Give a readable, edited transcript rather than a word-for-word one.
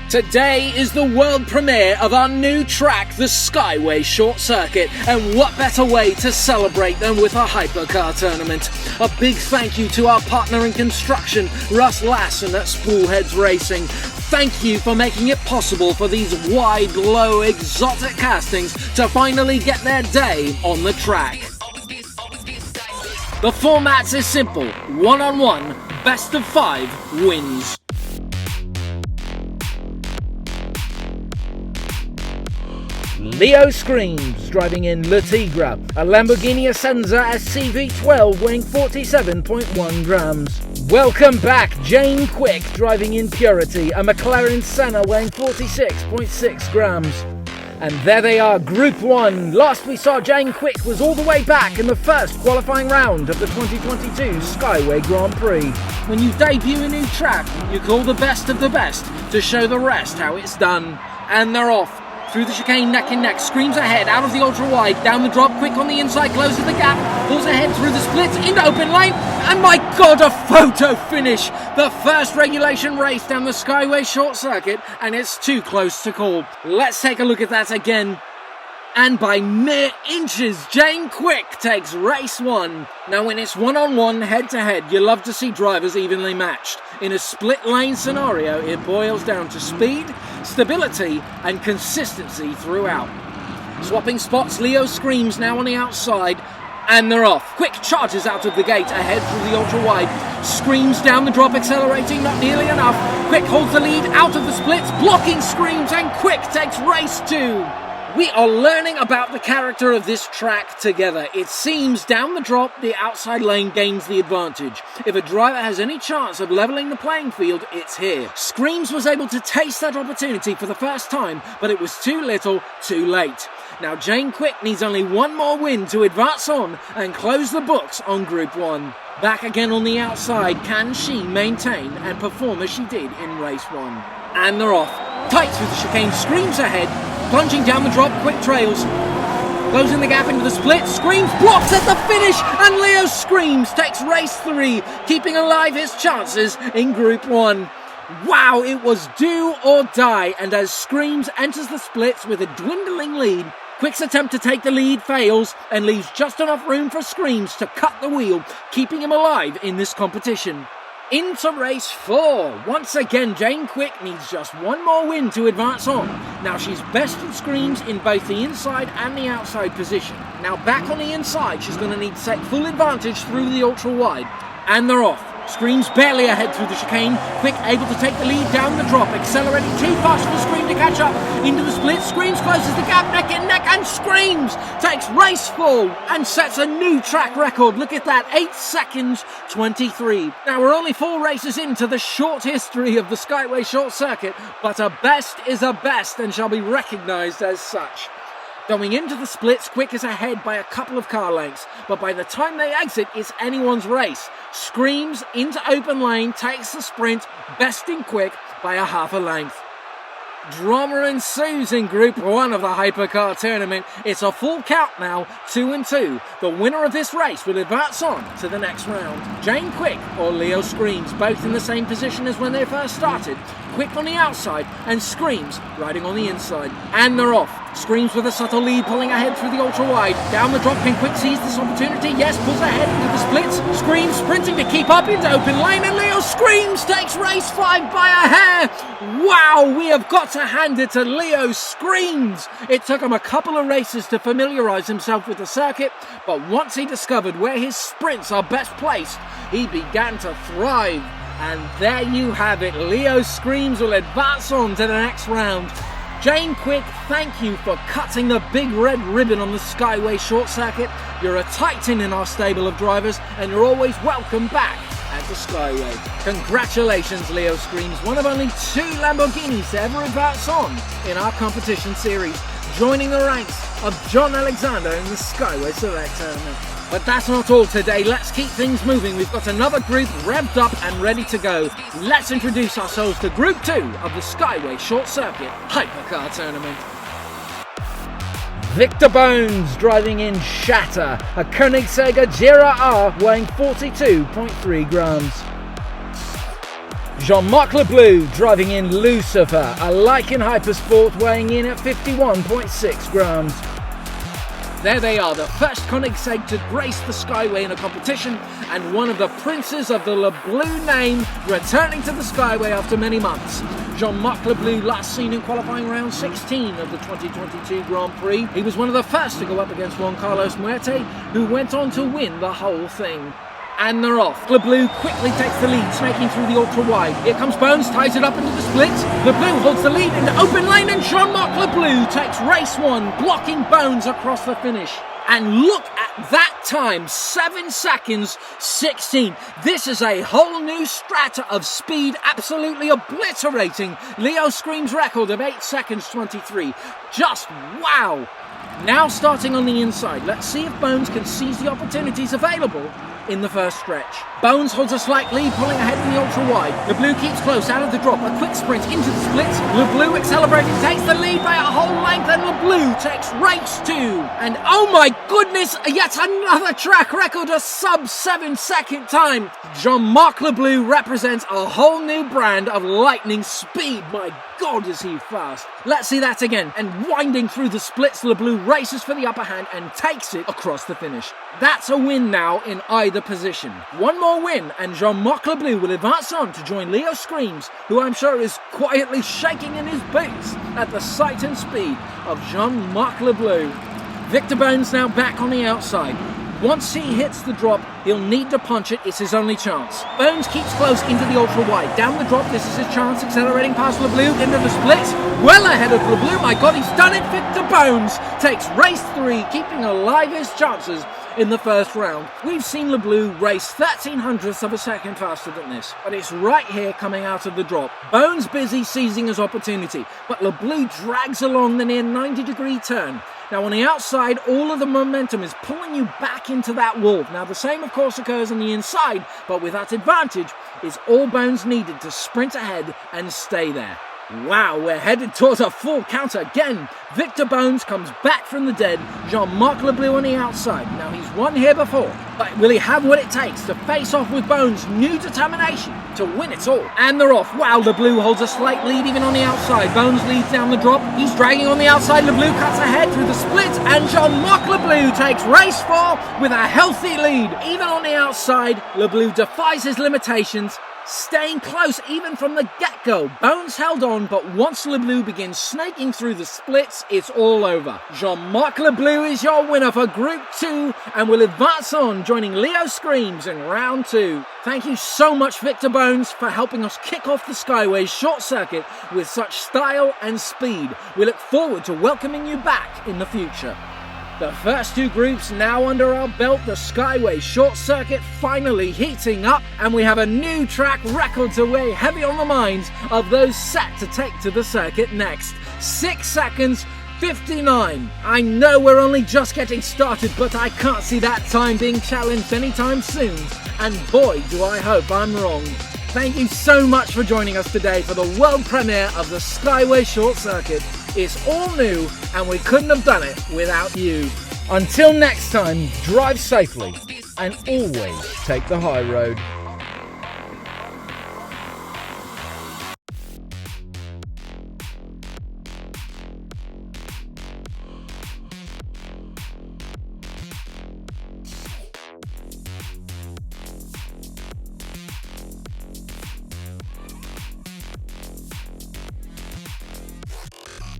Today is the world premiere of our new track, the Skyway Short Circuit, and what better way to celebrate than with a hypercar tournament. A big thank you to our partner in construction, Russ Lassen at SPOOL Racing. Thank you for making it possible for these wide, low, exotic castings to finally get their day on the track. The format is simple, one-on-one, best of 5 wins. Leo Screams, driving in Le Tigre, a Lamborghini Essenza SCV12 weighing 47.1 grams. Welcome back, Jane Quick, driving in Purity, a McLaren Senna weighing 46.6 grams. And there they are, Group 1. Last we saw Jane Quick was all the way back in the first qualifying round of the 2022 Skyway Grand Prix. When you debut a new track, you call the best of the best to show the rest how it's done. And they're off. Through the chicane, neck and neck, Screams ahead, out of the ultra-wide, down the drop, Quick on the inside, closes the gap, pulls ahead through the splits, into open lane, and my God, a photo finish! The first regulation race down the Skyway Short Circuit, and it's too close to call. Let's take a look at that again. And by mere inches, Jane Quick takes race 1. Now when it's one-on-one, head-to-head, you love to see drivers evenly matched. In a split-lane scenario, it boils down to speed, stability, and consistency throughout. Swapping spots, Leo Screams now on the outside, and they're off. Quick charges out of the gate, ahead through the ultra-wide. Screams down the drop, accelerating, not nearly enough. Quick holds the lead out of the splits, blocking Screams, and Quick takes race 2. We are learning about the character of this track together. It seems down the drop, the outside lane gains the advantage. If a driver has any chance of levelling the playing field, it's here. Screams was able to taste that opportunity for the first time, but it was too little, too late. Now Jane Quick needs only one more win to advance on and close the books on Group 1. Back again on the outside, can she maintain and perform as she did in race 1? And they're off. Tight through the chicane, Screams ahead. Plunging down the drop, Quick trails. Closing the gap into the split, Screams blocks at the finish, and Leo Screams takes race 3, keeping alive his chances in Group 1. Wow, it was do or die, and as Screams enters the splits with a dwindling lead, Quick's attempt to take the lead fails and leaves just enough room for Screams to cut the wheel, keeping him alive in this competition. Into race 4. Once again, Jane Quick needs just one more win to advance on. Now she's bested Screams in both the inside and the outside position. Now back on the inside, she's going to need to take full advantage through the ultra-wide. And they're off. Screams barely ahead through the chicane. Quick able to take the lead down the drop, accelerating too fast for Scream to catch up. Into the split, Screams closes the gap, neck and neck, and Screams takes race 4 and sets a new track record. Look at that, 8 seconds 23. Now we're only 4 races into the short history of the Skyway Short Circuit, but a best is a best and shall be recognised as such. Going into the splits, Quick is ahead by a couple of car lengths, but by the time they exit, it's anyone's race. Screams into open lane, takes the sprint, besting Quick by a half a length. Drama ensues in Group 1 of the Hypercar Tournament. It's a full count now, 2-2. The winner of this race will advance on to the next round. Jane Quick or Leo Screams, both in the same position as when they first started. Quick on the outside and Screams riding on the inside. And they're off. Screams with a subtle lead, pulling ahead through the ultra-wide. Down the drop, can Quick seize this opportunity? Yes, pulls ahead into the splits. Screams sprinting to keep up into open lane, and Leo Screams takes race 5 by a hair. Wow, we have got to hand it to Leo Screams. It took him a couple of races to familiarise himself with the circuit, but once he discovered where his sprints are best placed, he began to thrive. And there you have it, Leo Screams will advance on to the next round. Jane Quick, thank you for cutting the big red ribbon on the Skyway Short Circuit. You're a titan in our stable of drivers, and you're always welcome back at the Skyway. Congratulations, Leo Screams, one of only 2 Lamborghinis to ever advance on in our competition series, joining the ranks of John Alexander in the Skyway Select Tournament. But that's not all today. Let's keep things moving. We've got another group revved up and ready to go. Let's introduce ourselves to Group 2 of the Skyway Short Circuit Hypercar Tournament. Victor Bones driving in Shatter, a Koenigsegg Jira R weighing 42.3 grams. Jean-Marc Leblue driving in Lucifer, a Lycan Hypersport weighing in at 51.6 grams. There they are, the first Koenigsegg to grace the Skyway in a competition, and one of the princes of the Leblue name returning to the Skyway after many months. Jean-Marc Leblue last seen in qualifying round 16 of the 2022 Grand Prix. He was one of the first to go up against Juan Carlos Muerte, who went on to win the whole thing. And they're off. Leblue quickly takes the lead, snaking through the ultra-wide. Here comes Bones, ties it up into the split. Leblue holds the lead in the open lane, and Jean-Marc Leblue takes race one, blocking Bones across the finish. And look at that time, 7 seconds 16. This is a whole new strata of speed, absolutely obliterating Leo Scream's record of 8 seconds 23. Just wow! Now starting on the inside, let's see if Bones can seize the opportunities available in the first stretch. Bones holds a slight lead, pulling ahead in the ultra-wide. Leblue keeps close out of the drop, a quick sprint into the split. Leblue accelerating, takes the lead by a whole length, and Leblue takes race 2. And oh my goodness, yet another track record, a sub 7 second time. Jean-Marc Leblue represents a whole new brand of lightning speed. My God, is he fast. Let's see that again. And winding through the splits, Leblue races for the upper hand and takes it across the finish. That's a win now in either position. One more win and Jean-Marc Leblue will advance on to join Leo Screams, who I'm sure is quietly shaking in his boots at the sight and speed of Jean-Marc Leblue. Victor Bones now back on the outside. Once he hits the drop, he'll need to punch it. It's his only chance. Bones keeps close into the ultra-wide. Down the drop, this is his chance, accelerating past Leblue into the splits. Well ahead of Leblue. My God, he's done it. Victor Bones takes race 3, keeping alive his chances in the first round. We've seen Leblue race 13/100ths of a second faster than this, but it's right here coming out of the drop. Bones busy seizing his opportunity, but Leblue drags along the near 90-degree turn. Now on the outside, all of the momentum is pulling you back into that wall. Now the same of course occurs on the inside, but with that advantage is all Bones needed to sprint ahead and stay there. Wow, we're headed towards a full count again. Victor Bones comes back from the dead. Jean-Marc Leblue on the outside. Now he's won here before, but will he have what it takes to face off with Bones' new determination to win it all? And they're off. Wow, Leblue holds a slight lead even on the outside. Bones leads down the drop. He's dragging on the outside. Leblue cuts ahead through the split, and Jean-Marc Leblue takes race 4 with a healthy lead. Even on the outside, Leblue defies his limitations, staying close even from the get-go. Bones held on, but once Leblue begins snaking through the splits, it's all over. Jean-Marc Leblue is your winner for Group 2 and will advance on, joining Leo Screams in round 2. Thank you so much, Victor Bones, for helping us kick off the Skyway short circuit with such style and speed. We look forward to welcoming you back in the future. The first 2 groups now under our belt, the Skyway short circuit finally heating up, and we have a new track record to weigh heavy on the minds of those set to take to the circuit next. 6 seconds 59. I know we're only just getting started, but I can't see that time being challenged anytime soon, and boy do I hope I'm wrong. Thank you so much for joining us today for the world premiere of the Skyway short circuit. It's all new and we couldn't have done it without you. Until next time, drive safely and always take the high road.